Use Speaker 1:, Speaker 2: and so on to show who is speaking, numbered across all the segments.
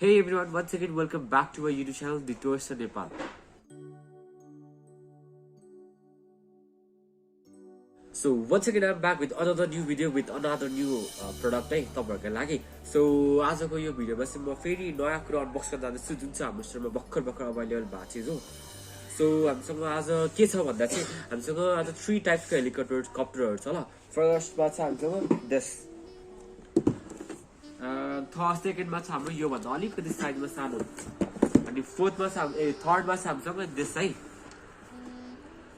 Speaker 1: Hey everyone, once again welcome back to our YouTube channel, The Tours of Nepal. So once again I'm back with another new video with another new product है तपाईहरुको लागि. So आजको यो भिडियोमा चाहिँ म फेरि नयाँ कुरा अनबक्स गर्न जाँदैछु जुन चाहिँ हाम्रो स्टोरमा भर्खर अवेलेबल भएको चिज हो. So हामीसँग आज के छ भन्दा चाहिँ हामीसँग आज 3 टाइपको हेलिकप्टरहरु छ ल. फर्स्टमा चाहिँ हामीसँग this थर्ड सेकेन्डमा छ हाम्रो यो भन्दा अलिकति साइजमा सानो अनि फोर्थमा छ थर्डमा छ हामीसँग this है.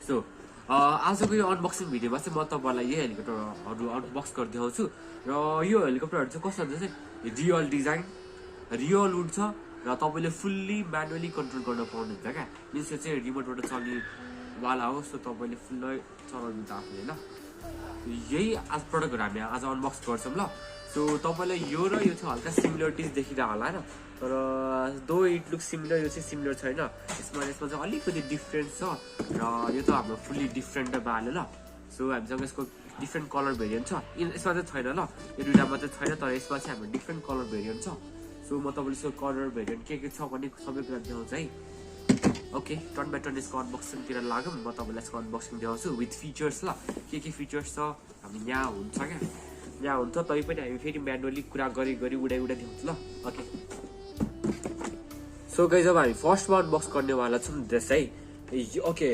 Speaker 1: सो आजको यो अनबक्सिङ भिडियोमा चाहिँ म तपाईहरुलाई यो हेलिकप्टरहरु अनबक्स गरिदिउँछु र यो हेलिकप्टरहरु चाहिँ कस्तो हुन्छ चाहिँ रियल डिजाइन रियल वुड छ र तपाईले फुल्ली म्यानुअली कन्ट्रोल गर्न पाउनुहुन्छ क्या. मिन्स यो चाहिँ रिमोटबाट चल्ने वाला हो. सो तपाईले फुल्लै चलाउनुहुन्छ आफूले हैन. यही आज प्रडक्टहरु हामी आज अनबक्स गर्छौं ल. सो तपाईलाई यो र यो चाहिँ हल्का सिमिलरिटिज देखिरा होला हैन. तर दो इट लुक्स सिमिलर यो चाहिँ सिमिलर छैन. यसमा चाहिँ अलिकति डिफरेन्ट छ र यो त हाम्रो फुल्ली डिफरेन्ट बाले ल. सो हामीसँग यसको डिफरेन्ट कलर भेरिएन्ट छ. यसमा चाहिँ छैन ल. यो दुईटामा चाहिँ छैन तर यसमा चाहिँ हाम्रो डिफरेन्ट कलर भेरिएन्ट छ. सो म तपाईलाई यसको कलर भेरिएन्ट के छ भन्ने सबै कुरा देखाउँछु है. ओके, टर्न बाइ टर्न यसको अनबक्सिङतिर लागौँ. म तपाईलाई यसको अनबक्सिङ देखाउँछु विथ फिचर्स ल. के फिचर्स छ हामी यहाँ हुन्छ क्या. यहाँ हुन्छ तै पनि हामी फेरि म्यानुअली कुरा गरी उडाइ देखाउँछु ल. ओके, सो गाइस अब हामी फर्स्टमा अनबक्स गर्नेवाला छौँ दिस है. ओके,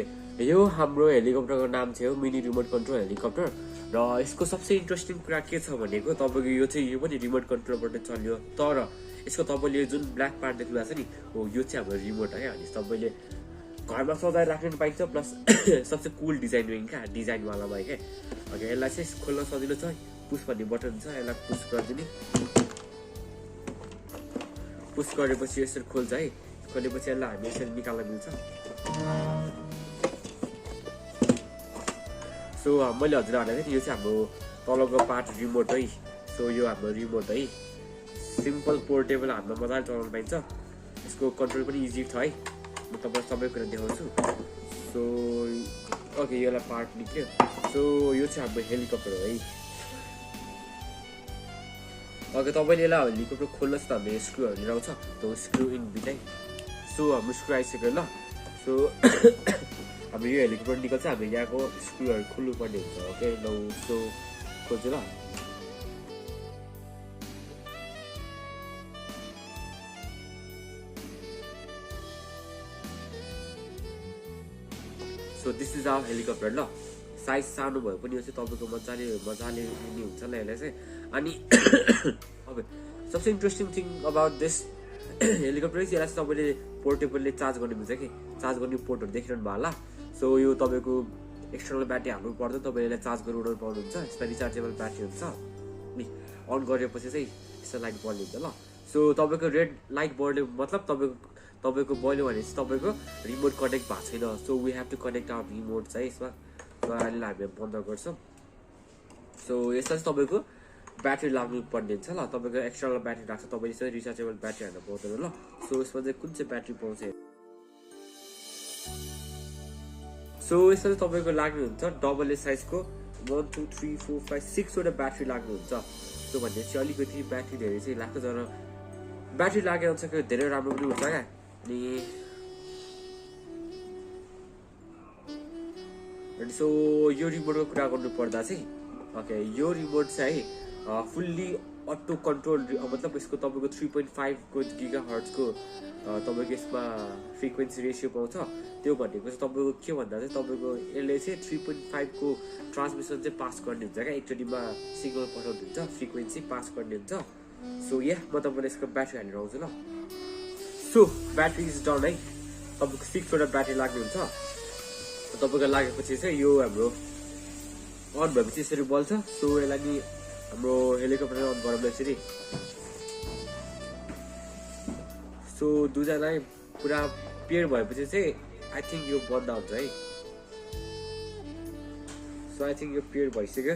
Speaker 1: यो हाम्रो हेलिकप्टरको नाम चाहिँ हो मिनी रिमोट कन्ट्रोल हेलिकप्टर र यसको सबसे इन्ट्रेस्टिङ कुरा के छ भनेको तपाईको यो चाहिँ यो पनि रिमोट कन्ट्रोलबाट चल्यो. तर यसको तपाईले जुन ब्ल्याक पार्ट देख्नु भएको छ नि हो यो चाहिँ हाम्रो रिमोट है. अनि तपाईले घरमा सजाएर राख्न पाइन्छ प्लस सबसे कुल डिजाइन क्या डिजाइनवाला भयो क्या. ओके, यसलाई चाहिँ खोल्न सजिलो छ. पुस भन्ने बटन छ, यसलाई पुस गरिदिने. पुस गरेपछि यसरी खोल्छ है. खोलेपछि यसलाई हामी यसरी निकाल्न मिल्छ. सो मैले हजुरहरूलाई चाहिँ यो चाहिँ हाम्रो तलको पार्ट रिमोट है. सो यो हाम्रो रिमोट है. सिम्पल पोर्टेबल हाम्रो मजाले चलाउन पाइन्छ. यसको कन्ट्रोल पनि इजी छ है. म तपाईलाई सबै कुरा देखाउँछु. सो ओके, यसलाई पार्ट निक्ल्यो. सो यो चाहिँ हाम्रो हेलिकप्टर हो है. ओके, तपाईले यसलाई हेलिकप्टर खोल्नुहोस् त हाम्रो स्क्रुहरू लिएर आउँछ. त्यो स्क्रु इन बिट है. सो हाम्रो स्क्रु आइसक्यो ल. सो हाम्रो यो हेलिकप्टर निकल्छ. हामी यहाँको स्क्रुहरू खोल्नु पर्ने हुन्छ. ओके लौ, सो खोल्छु ल. So this is our helicopter ल. साइज सानो भए पनि यो चाहिँ तपाईँको मजाले लिने हुन्छ ल यसलाई चाहिँ. अनि ओके, सबसे interesting thing about this helicopter चाहिँ यसलाई तपाईँले पोर्टेबलले चार्ज गर्ने हुन्छ कि चार्ज गर्ने पोर्टहरू देखिरहनु भयो होला. सो यो तपाईँको एक्सटर्नल ब्याट्री हाल्नु पर्दैन. तपाईँले यसलाई चार्ज गरेर उडाउनु पाउनुहुन्छ. यसमा रिचार्जेबल ब्याट्री हुन्छ नि. अन गरेपछि चाहिँ यसो लाइट बल्ने हुन्छ ल. सो तपाईँको रेड लाइट बल्ने मतलब तपाईँको बल्यो भने चाहिँ तपाईँको रिमोट कनेक्ट भएको छैन. So we have to connect our remote चाहिँ यसमा. सो अहिले हामी बन्द गर्छौँ. सो यसमा चाहिँ तपाईँको ब्याट्री लाग्नु पर्ने हुन्छ ल. तपाईँको एक्सटर्नल ब्याट्री राख्छ. तपाईँले चाहिँ रिचार्जेबल ब्याट्री हाल्नु पाउँदैन ल. सो यसमा चाहिँ कुन चाहिँ ब्याट्री पाउँछ. सो यसमा चाहिँ तपाईँको लाग्नुहुन्छ डबल ए साइजको 1 2 3 4 5 6 वटा ब्याट्री लाग्नुहुन्छ. सो भन्ने चाहिँ अलिकति ब्याट्री धेरै चाहिँ लाग्छ. तर ब्याट्री लागे अनुसार धेरै राम्रो पनि हुन्छ क्या. अनि सो यो रिमोटको कुरा गर्नु पर्दा चाहिँ ओके, यो रिमोट चाहिँ फुल्ली अटो कन्ट्रोल मतलब यसको तपाईँको 3.5 को गिगाहर्ट्जको तपाईँको यसमा फ्रिक्वेन्सी रेसियो पाउँछ. त्यो भनेको चाहिँ तपाईँको के भन्दा चाहिँ तपाईँको यसले चाहिँ 3.5 को ट्रान्समिसन चाहिँ पास गर्ने हुन्छ क्या. एकचोटिमा सिग्नल पठाउने हुन्छ, फ्रिक्वेन्सी पास गर्ने हुन्छ. सो म तपाईँलाई यसको ब्याट्री हालेर आउँछु ल. सो ब्याट्री इज डन है. तपाईँको 6 वटा ब्याट्री लाग्ने हुन्छ. तपाईँको लागेपछि चाहिँ यो हाम्रो अन भएपछि यसरी बल्छ. सो यसलाई नि हाम्रो हेलिकप्टर अन गराउँ यसरी. सो दुईजना पुरा पेयर भएपछि चाहिँ आई थिङ्क यो बन्द हुन्छ है. सो आई थिङ्क यो पेयर भइसक्यो.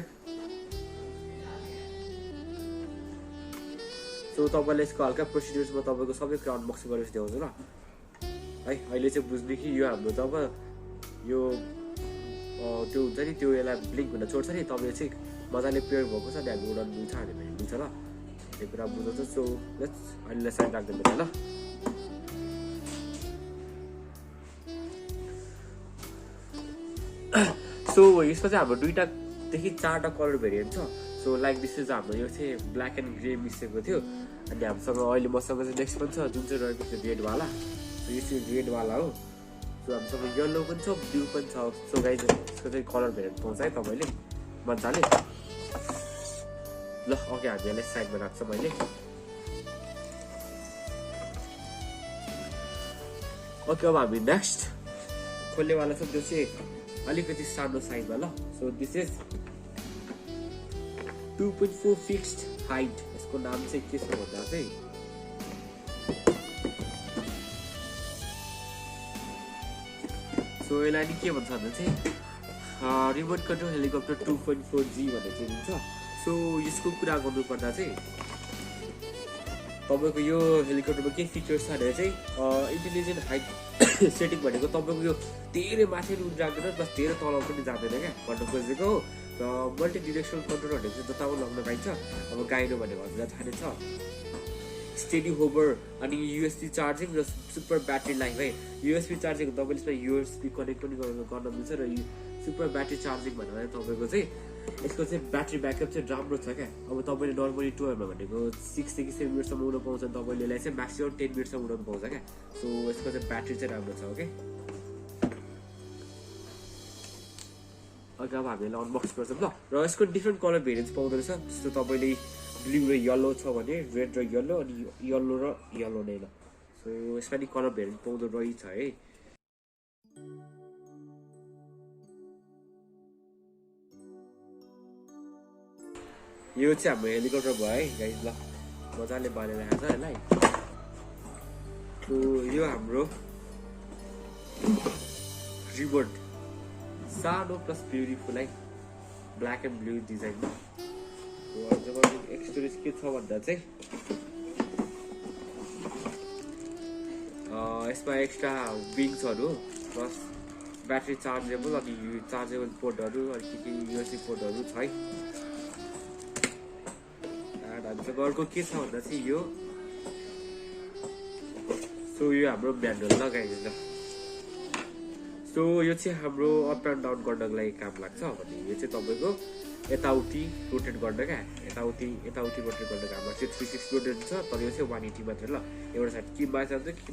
Speaker 1: सो तपाईँले यसको हल्का प्रोसिड्युर्समा तपाईँको सबै कुरा अनबक्सिङ गरेर देखाउँछु ल है. अहिले चाहिँ बुझ्ने कि यो हाम्रो जब यो त्यो हुन्छ नि त्यो यसलाई ब्लिङ्क हुन छोड्छ नि. तपाईँ चाहिँ मजाले पेयर भएको छ नि हामी उडाउनु मिल्छ भने मिल्छ ल. त्यो कुरा बुझ्नुहुन्छ सो लेट्स अहिले साइड राख्दैन ल सो यसमा चाहिँ हाम्रो दुईटा देखि चारवटा कलर भेरिएन्ट छ सो लाइक दिस इज हाम्रो यो चाहिँ ब्ल्याक एन्ड ग्रे मिसेको थियो अनि हामीसँग अहिले मसँग चाहिँ नेक्स्ट पनि छ जुन चाहिँ रहेको थियो रेडवाला यो चाहिँ रेडवाला हो सो हामीसँग येल्लो पनि छ ब्लू पनि छ सो गाइज यसको चाहिँ कलर भेरिएन्ट पाउँछ है तपाईँले मजाले ल ओके हामी यसलाई साइडमा राख्छौँ अहिले ओके अब हामी नेक्स्ट खोल्नेवाला छ त्यो चाहिँ अलिकति सानो साइजमा ल so this is 2.4 fixed height यसको नाम चाहिँ के छ भन्दा चाहिँ सो यसलाई नि के भन्छ भन्दा चाहिँ रिमोट कन्ट्रोल हेलिकप्टर 2.4G भन्ने चाहिँ हुन्छ सो यसको कुरा गर्नुपर्दा चाहिँ तपाईँको यो हेलिकप्टरमा के फिचर्स छ भने चाहिँ इन्टेलिजेन्ट हाइट सेटिङ भनेको तपाईँको यो धेरै माथि उठ राख्दैन प्लस धेरै तल पनि जाँदैन क्या भन्न खोजेको हो र मल्टी डिरेक्सनल कन्ट्रोल भनेको चाहिँ जता पनि लग्न पाइन्छ अब गाइनो भनेको हजुरलाई थाहा नै छ स्टेडी होभर अनि युएसबी चार्जिङ र सुपर ब्याट्री लाइफ है युएसबी चार्जिङ तपाईँले यसमा युएसबी कनेक्ट पनि गर्न मिल्छ र सुपर ब्याट्री चार्जिङ भनेर तपाईँको चाहिँ यसको चाहिँ ब्याट्री ब्याकअप चाहिँ राम्रो छ क्या अब तपाईँले नर्मली टुरमा भनेको 6 देखि 7 मिनटसम्म उड्नु पाउँछ तपाईँले यसलाई चाहिँ म्याक्सिमम 10 मिनटसम्म उडाउनु पाउँछ क्या सो यसको चाहिँ ब्याट्री चाहिँ राम्रो छ ओके अघि अब हामी यसलाई अनबक्स गर्छौँ ल र यसको डिफ्रेन्ट कलर भेरिएन्ट्स पाउँदो रहेछ जस्तो तपाईँले ब्लू र येल्लो छ भने रेड र येल्लो अनि येल्लो र येल्लो नै ल सो यसमा नि कलर भेरिएन्ट पाउँदो रहेछ है यो चाहिँ हाम्रो हेलिकप्टर भयो है गाइज ल मजाले बालेर आएको छ यसलाई सो यो हाम्रो रिमोट सानो प्लस ब्युटिफुल है ब्ल्याक एन्ड ब्लू डिजाइनमा एक्सपिरियन्स के छ भन्दा चाहिँ यसमा एक्स्ट्रा विङ्सहरू प्लस ब्याट्री चार्जेबल अनि चार्जेबल पोर्टहरू अनि के युएसबी पोर्टहरू छ है हामीसँग अर्को के छ भन्दा चाहिँ यो सो यो हाम्रो म्यानुअल लगाइदिन्छ सो यो चाहिँ हाम्रो अप एन्ड डाउन गर्नको लागि काम लाग्छ भने यो चाहिँ तपाईँको यताउति रोटेट गर्न क्या यताउति रोटेट गर्न काम लाग्छ 360 रोटेट छ तर यो चाहिँ 180 मात्रै ल एउटा साइड कि माथि जान्छ कि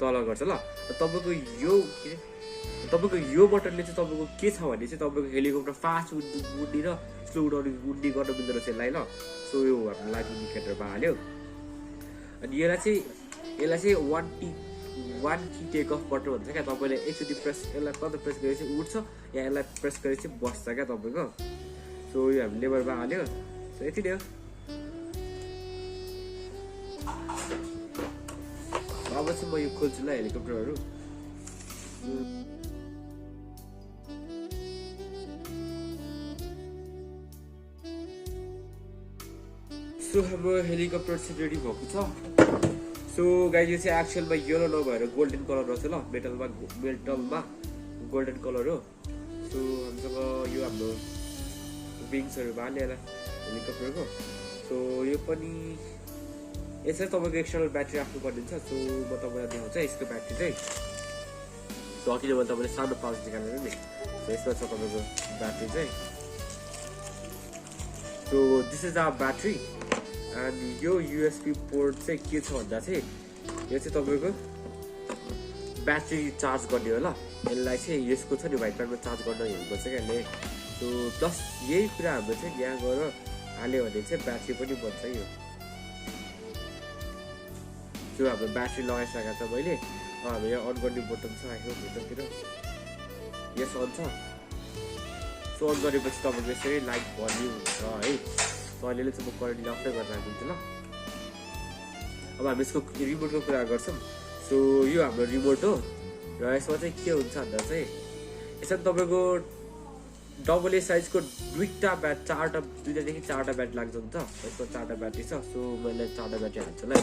Speaker 1: तल गर्छ ल तपाईँको यो बटनले चाहिँ तपाईँको के छ भने चाहिँ तपाईँको हेलिकप्टर फास्ट उड्ने र स्लो उड्ने गर्न मिल्दो रहेछ यसलाई ल सो यो हाम्रो लागि इन्डिकेटरमा हाल्यो अनि यसलाई चाहिँ वान की टेक अफ बटन भन्छ क्या तपाईँले एकचोटि प्रेस यसलाई कता प्रेस गरे चाहिँ उठ्छ या यसलाई प्रेस गरे चाहिँ बस्छ क्या तपाईँको सो यो हामी लेभरमा हाल्यो सो यति नै हो अब चाहिँ म यो खोल्छु ल हेलिकप्टरहरू सो हाम्रो हेलिकप्टर चाहिँ रेडी भएको छ सो गाइज यो चाहिँ एक्चुअलमा येलो नभएर गोल्डन कलर रहेछ ल मेटलमा गोल्डन कलर हो सो हामीसँग यो हाम्रो विङ्सहरू हाल्यो यसलाई हेलिकप्टरको सो यो पनि यसमा तपाईँको एक्सटर्नल ब्याट्री राख्नुपर्ने हुन्छ सो म तपाईँलाई देखाउँछु यसको ब्याट्री चाहिँ सो अघि मैले तपाईँले सानो पाउच निकालेर नि सो यसमा छ तपाईँको ब्याट्री चाहिँ so this is our battery अनि यो युएसबी पोर्ट चाहिँ के छ भन्दा चाहिँ यो चाहिँ तपाईँको ब्याट्री चार्ज गर्ने हो ल यसलाई चाहिँ यसको छ नि व्हाइट प्याडमा चार्ज गर्न हेर्नुपर्छ क्या यसले सो प्लस यही कुरा हाम्रो चाहिँ यहाँ गएर हाल्यो भने चाहिँ ब्याट्री पनि बन्छ यो जो हाम्रो ब्याट्री लगाइसकेको छ मैले हाम्रो यहाँ अन गर्ने बटन छ आयो भित्रतिर यस अन छ सो अन गरेपछि तपाईँको यसरी लाइट भल्युम हुन्छ है सो अहिले चाहिँ म करेन्ट अफै गरेर राखिदिन्छु ल अब हामी यसको रिमोटको कुरा गर्छौँ सो यो हाम्रो रिमोट हो र यसमा चाहिँ के हुन्छ भन्दा चाहिँ यसमा तपाईँको डबल ए साइजको दुईटादेखि चारवटा ब्याट्री लाग्छ नि त यसमा चारवटा ब्याट्री छ सो मैले चारवटा ब्याट्री हाल्छु ल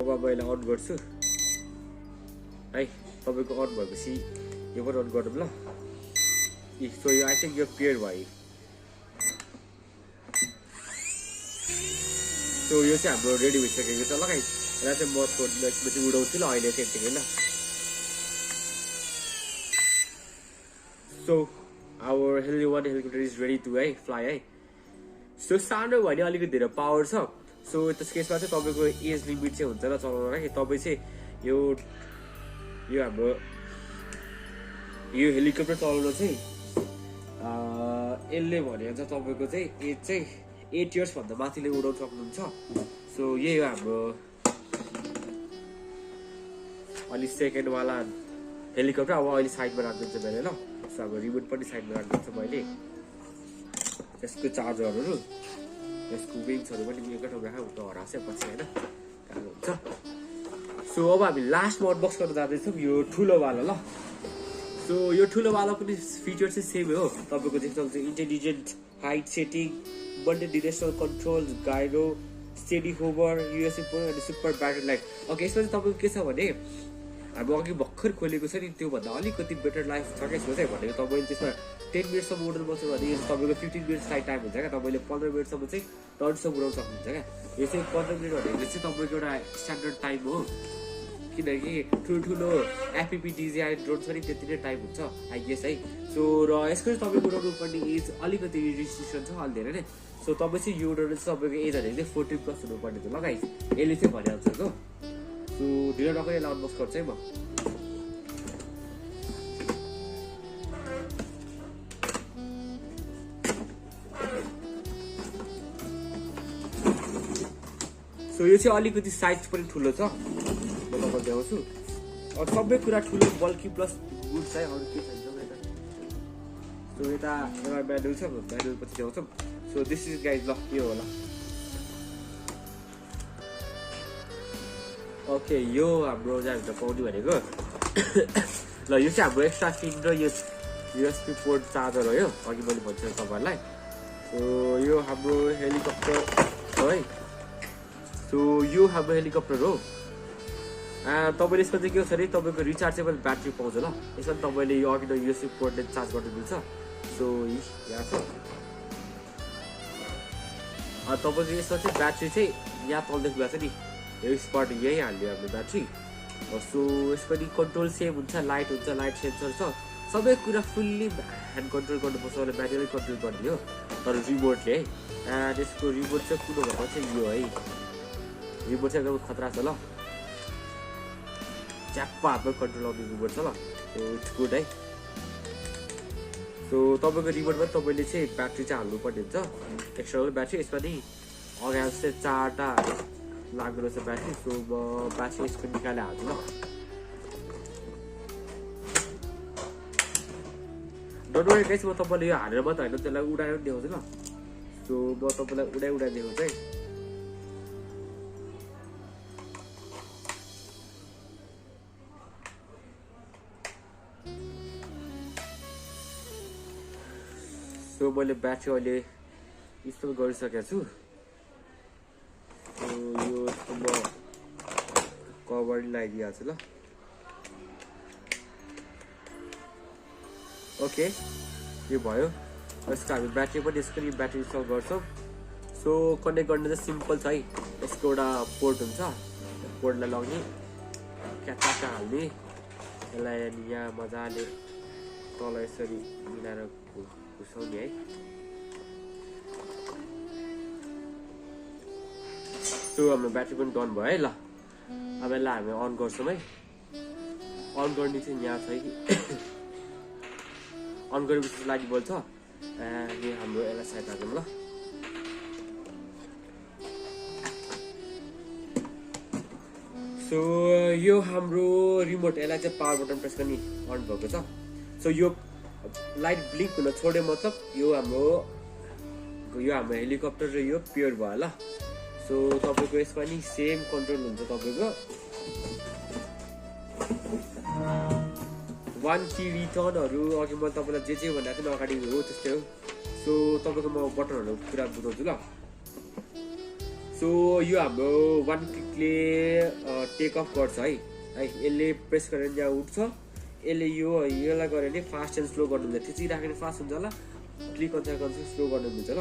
Speaker 1: अब मैले अन गर्छु है तपाईँको अन भएपछि यो पनि अन गरौँ ल सो यो आई थिंक यो पेयर भयो सो यो चाहिँ हाम्रो रेडी भइसकेको छ ल गाइस यसलाई चाहिँ म छोड्नु एकपछि उडाउँछु ल अहिले चाहिँ यतिकै ल so our helicopter is ready to है फ्लाई है सो सानो भने अलिकति धेरै पावर छ सो त्यस केसमा चाहिँ तपाईँको एज लिमिट चाहिँ हुन्छ ल चलाउनलाई तपाईँ चाहिँ यो हाम्रो यो हेलिकप्टर चलाउन चाहिँ यसले भनेको छ तपाईँको चाहिँ एज चाहिँ 8 इयर्स भन्दा माथिले उडाउन सक्नुहुन्छ सो यही हो हाम्रो अलि सेकेन्डवाला हेलिकप्टर अब अहिले साइडमा राखिदिन्छु मैले ल सो अब रिमोट पनि साइडमा राखिदिन्छु मैले यसको चार्जरहरू यसको विङ्सहरू पनि एकै ठाउँ राख्नु हराउँछ पछि होइन काम हुन्छ सो अब हामी लास्टमा अनबक्स गर्न जाँदैछौँ यो ठुलोवाला ल सो यो ठुलोवाला पनि फिचर चाहिँ सेमै हो तपाईँको देख्नुहुन्छ intelligent height setting multi directional control gyro steady hover USA अनि सुपर ब्याट्री लाइफ ओके यसमा चाहिँ तपाईँको के छ भने हाम्रो अघि भर्खर खोलेको छ नि त्योभन्दा अलिकति बेटर लाइफ छ क्या यसको चाहिँ भनेको तपाईँले त्यसमा 10 मिनटसम्म उडाउनु पर्छ भने तपाईँको 15 मिनट्स फ्लाइट टाइम हुन्छ क्या तपाईँले 15 मिनटसम्म चाहिँ टनसम्म उडाउनु सक्नुहुन्छ क्या यो चाहिँ 15 मिनट भनेको चाहिँ तपाईँको एउटा स्ट्यान्डर्ड टाइम हो किनकि ठुल्ठुलो एफपिपी डिजिआई ड्रोन छ नि त्यति नै टाइम हुन्छ आई गेस है सो र यसको चाहिँ तपाईँको उडाउनु पर्ने एज अलिकति रिस्ट्रिक्सन छ अलि धेरै नै सो तपाईँ चाहिँ यो उडाउनु चाहिँ तपाईँको एज भनेको चाहिँ 14+ हुनुपर्ने त लगाइस यसले चाहिँ भनिहाल्छ हो सो ढिलो नगरी यसलाई अनबक्स गर्छु है म सो यो चाहिँ अलिकति साइज पनि ठुलो छ म तपाईँलाई देखाउँछु अब सबै कुरा ठुलो बल्की प्लस गुड छ अरू के चाहिन्छ यता सो यता एउटा म्यानुअल छ म्यानुअल पछि देखाउँछौँ सो दिस इज गाइज ल यो होला ओके यो हाम्रो चाहिँ हामीले पाउने भनेको ल यो चाहिँ हाम्रो एक्स्ट्रा पिन र यो युएसबी पोर्ट चार्जर हो यो अघि मैले भन्छु तपाईँहरूलाई सो यो हाम्रो हेलिकप्टर हो है सो यो हाम्रो हेलिकप्टर हो तपाईँले यसमा चाहिँ के हो छ अरे तपाईँको रिचार्जेबल ब्याट्री पाउँछ ल यसमा तपाईँले यो अघि युएसबी पोर्टले चार्ज गर्नु मिल्छ सो यहाँ छ तपाईँको यसमा चाहिँ ब्याट्री चाहिँ यहाँ तलदेखि गएको छ नि यो स्पट यही हाल्यो हाम्रो ब्याट्री सो यसको नि कन्ट्रोल सेम हुन्छ लाइट सेन्सर छ सबै कुरा फुल्ली ह्यान्ड कन्ट्रोल गर्नुपर्छ भने म्यानुअली कन्ट्रोल गर्ने हो तर रिमोटले है एन्ड यसको रिमोट चाहिँ कुन भएको चाहिँ यो है रिमोट चाहिँ एकदम खतरा छ ल च्याप्पा हातमा कन्ट्रोल आउने रिमोट छ ल सो इट्स गुड है सो तपाईँको रिमोटमा तपाईँले चाहिँ ब्याट्री चाहिँ हाल्नुपर्ने हुन्छ एक्स्ट्रा ब्याट्री यसमा नि अगाडि चाहिँ 4टा लाग्दो रहेछ ब्याट्री सो म ब्याट्री यसको निकाले हाल्छु ल डोन्ट वरी गाइस म तपाईँले यो हालेर मात्रै होइन त्यसलाई उडाएर पनि देखाउँछु ल सो म तपाईँलाई उडाइ देखाउँछु है सो मैले ब्याट्री अहिले इन्स्टल गरिसकेको छु यो म कभर लगाइदिइहाल्छु ल ओके यो भयो यसको हामी ब्याट्री पनि यसको नि ब्याट्री इन्स्टल गर्छौँ सो कनेक्ट गर्न चाहिँ सिम्पल छ है यसको एउटा पोर्ट हुन्छ पोर्टलाई लगाउने क्याचा हाल्ने यसलाई यहाँ मजाले तल यसरी मिलाएर घुसाउने है सो हाम्रो ब्याट्री पनि डन भयो है ल अब यसलाई हामी अन गर्छौँ है अन गर्ने चाहिँ यहाँ छ कि अन गरेपछि लागि बोल्छ अनि हाम्रो यसलाई साइड राखौँ ल सो यो हाम्रो रिमोट यसलाई चाहिँ पावर बटन प्रेस गर्ने अन भएको छ सो यो लाइट ब्लिङ्क हुन छोड्यो मतलब यो हाम्रो हेलिकप्टर र यो पेयर भयो ल सो तपाईँको यसमा नि सेम कन्ट्रोल हुन्छ तपाईँको 1 की रिटर्नहरू अघि म तपाईँलाई जे भनेको थिएँ अगाडि हो त्यस्तै हो सो तपाईँको म बटनहरू कुरा बुझाउँछु ल सो यो हाम्रो 1 क्लिकले टेक अफ गर्छ है यसले प्रेस गरेर यहाँ उठ्छ यसले योलाई गऱ्यो भने फास्ट एन्ड स्लो गर्नु हुन्छ थिची राख्ने फास्ट हुन्छ ल क्लिक गर्दा गर्दा स्लो गर्नु हुन्छ ल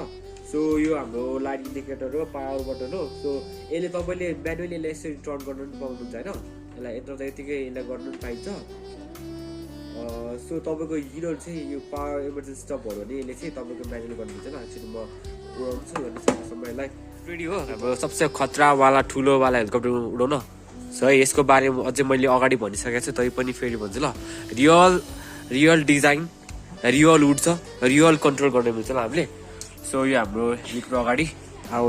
Speaker 1: सो यो हाम्रो लाइट इन्डिकेटर हो पावर बटन हो सो यसले तपाईँले म्यानुअली यसलाई यसरी टर्न गर्नु पनि पाउनुहुन्छ होइन यसलाई यता यतिकै यसलाई गर्नु पनि पाइन्छ सो तपाईँको हिरो चाहिँ यो पावर इमर्जेन्सी स्टप भयो भने यसले चाहिँ तपाईँको म्यानुअल गर्नुहुन्छ ल एक्चुअली म उडाउँछु भन्ने समयलाई रेडी हो हाम्रो सबसे खतरावाला ठुलोवाला हेलिकप्टर उडाउन सो है यसको बारेमा अझै मैले अगाडि भनिसकेको छु तै पनि फेरि भन्छु ल रियल डिजाइन रियल उड्छ रियल कन्ट्रोल गर्ने हुन्छ ल हामीले सो यो हाम्रो हेलिकप्टर अगाडि अब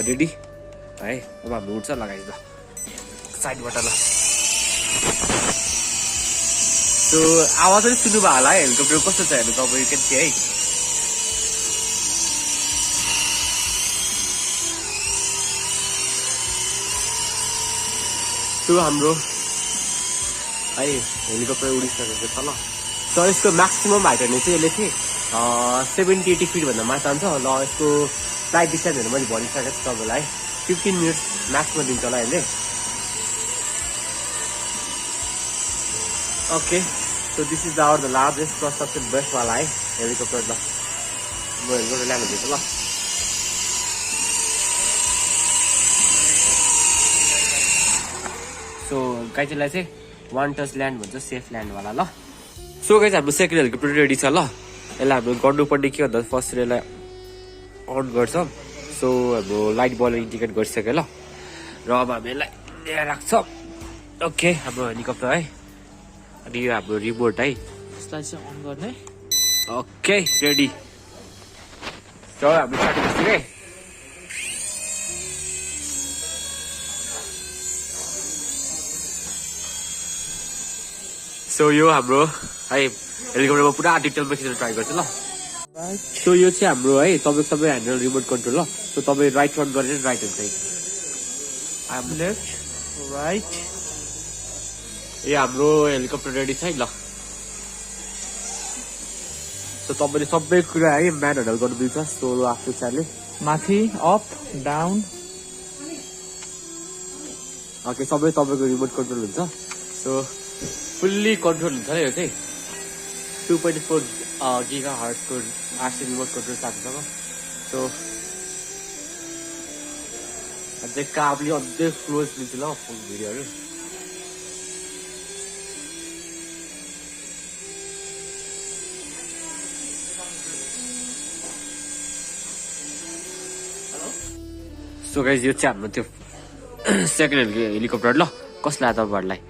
Speaker 1: रेडी है अब हाम्रो उड्छ लगाइदिनु साइडबाट ल सो आवाज पनि सुन्नुभयो होला है हेलिकप्टर कस्तो छ हेर्नु तपाईँ के है सो हाम्रो है हेलिकप्टर उडिसकेको छ ल सो यसको म्याक्सिमम हाइट हेर्ने चाहिँ यसले चाहिँ 70-80 फिटभन्दा माथि जान्छ ल यसको फ्लाइट डिस्टेन्सहरू मैले भनिसकेको छु तपाईँलाई 15 मिनट म्याक्समा दिन्छ होला यसले okay so this is our the largest plus सबसे बेस्टवाला है हेलिकप्टर ल म हेलिकप्टर ल्याउनु दिन्छु ल सो गाइजलाई चाहिँ वान टच ल्यान्ड भन्छ सेफ ल्यान्डवाला ल सो गाइज हाम्रो सेकेन्ड हेलिकप्टर रेडी छ ल यसलाई हाम्रो गर्नुपर्ने के भन्दा फर्स्ट यसलाई अन गर्छ सो हाम्रो लाइट बल इन्डिकेट गरिसक्यो ल र अब हामी यसलाई ल्याएर राख्छ ओके हाम्रो हेलिकप्टर है अनि यो हाम्रो रिमोट है
Speaker 2: यसलाई चाहिँ अन गर्ने
Speaker 1: ओके रेडी सो हामी स्टार्ट गर्छौँ है सो यो हाम्रो है हेलिकप्टरमा पुरा डिटेलमा खिच्न ट्राई गर्छु ल सो यो चाहिँ हाम्रो है तपाईँको सबै ह्यान्डल रिमोट कन्ट्रोल ल सो तपाईँ राइट टर्न गरेर राइट हुन्छ है
Speaker 2: आइ एम लेफ्ट राइट
Speaker 1: ए हाम्रो हेलिकप्टर रेडी छ है ल सो तपाईँले सबै कुरा है म्यान ह्यान्डल गर्नु मिल्छ सोलो आफ्नो चारले
Speaker 2: माथि अप डाउन
Speaker 1: ओके सबै तपाईँको रिमोट कन्ट्रोल हुन्छ सो फुल्ली कन्ट्रोल हुन्छ है यो चाहिँ 2.4 गिगा हर्टको आरसी रिमोट कन्ट्रोल साथसँग सो अझै काबले अझै क्लोज लिन्छ ल फुल भिडियोहरू सो गाइज यो चाहिँ हाम्रो त्यो सेकेन्ड हेलिकप्टर ल कसलाई तपाईँहरूलाई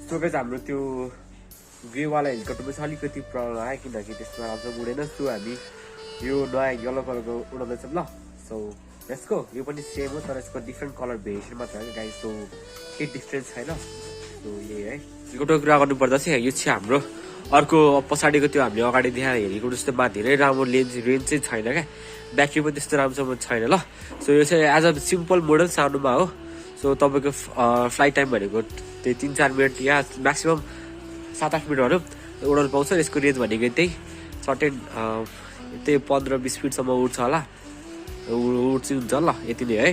Speaker 1: सो गाइज हाम्रो त्यो ग्रेवाला हेलिकप्टरमा चाहिँ अलिकति प्रब्लम आयो किनकि त्यसमा अझ उडेन सो हामी यो नयाँ येलो कलरको उडाउँदैछौँ ल सो यसको यो पनि सेम हो तर यसको डिफ्रेन्ट कलर भेरिएसन मात्र हो गाइज सो केही डिफ्रेन्स छैन सो यही है हेलिकप्टरको कुरा गर्नुपर्दा चाहिँ यो चाहिँ हाम्रो अर्को पछाडिको त्यो हामीले अगाडि देखाएर हेलिकप्टर जस्तोमा धेरै राम्रो रेन्ज चाहिँ छैन क्या ब्याट्री पनि त्यस्तो राम्रोसँग छैन ल सो यो चाहिँ एज अ सिम्पल मोडल सानोमा हो सो तपाईँको फ्लाइट टाइम भनेको त्यही 3-4 मिनट या म्याक्सिमम् 7-8 मिनटहरू उडाउनु पाउँछ यसको रेन्ज भनेको त्यही सर्टेन त्यही 15-20 फिटसम्म उड्छ होला उड्छ हुन्छ ल यति नै है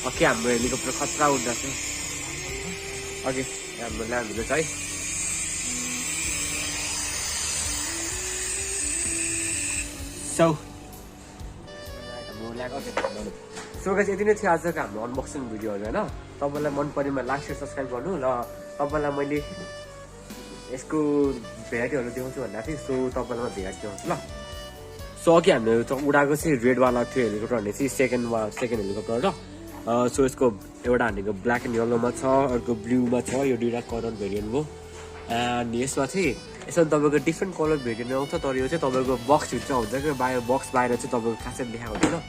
Speaker 1: ओके हाम्रो हेलिकप्टर खतरा उड्दा चाहिँ अघि हाम्रो ल्यान्ड हुँदैछ है सो गाइस यति नै थियो आजको हाम्रो अनबक्सिङ भिडियोहरू होइन तपाईँलाई मन परेमा लाइक सेयर सब्सक्राइब गर्नु र तपाईँलाई मैले यसको भेराइटीहरू देखाउँछु भनेको थिएँ सो तपाईँलाई म भेराइटी देखाउँछु ल सो अघि हामीले उडाएको चाहिँ रेडवाला थियो हेलिकप्टर भन्ने चाहिँ सेकेन्ड हेलिकप्टर र सो यसको एउटा हामीको ब्ल्याक एन्ड येल्लोमा छ अर्को ब्लूमा छ यो दुईवटा कलर भेरिएन्ट हो एन्ड यसमा चाहिँ यसमा तपाईँको डिफ्रेन्ट कलर भेरिएन्ट आउँछ तर यो चाहिँ तपाईँको बक्स भित्र हुन्छ कि बाहिर बक्स बाहिर चाहिँ तपाईँको खासै देखाएको हुँदैन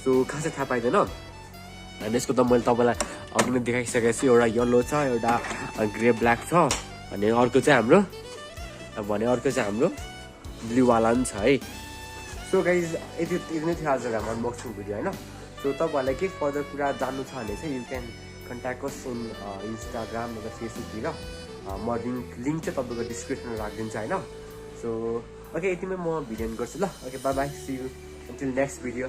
Speaker 1: सो खासै थाहा पाइँदैन अनि यसको त मैले तपाईँलाई अघि नै देखाइसकेको छु एउटा येल्लो छ एउटा ग्रे ब्ल्याक छ अनि अर्को चाहिँ हाम्रो ब्लूवाला पनि छ है सो गाइज यति नै थियो आजको हाम्रो अनबक्सिङ भिडियो होइन सो तपाईँहरूलाई के फर्दर कुरा जान्नु छ भने चाहिँ you can contact us in Instagram र फेसबुकतिर म लिङ्क चाहिँ तपाईँको डिस्क्रिप्सनमा राखिदिन्छु होइन सो ओके यतिमै म भिडियो गर्छु ल okay bye bye see you until next video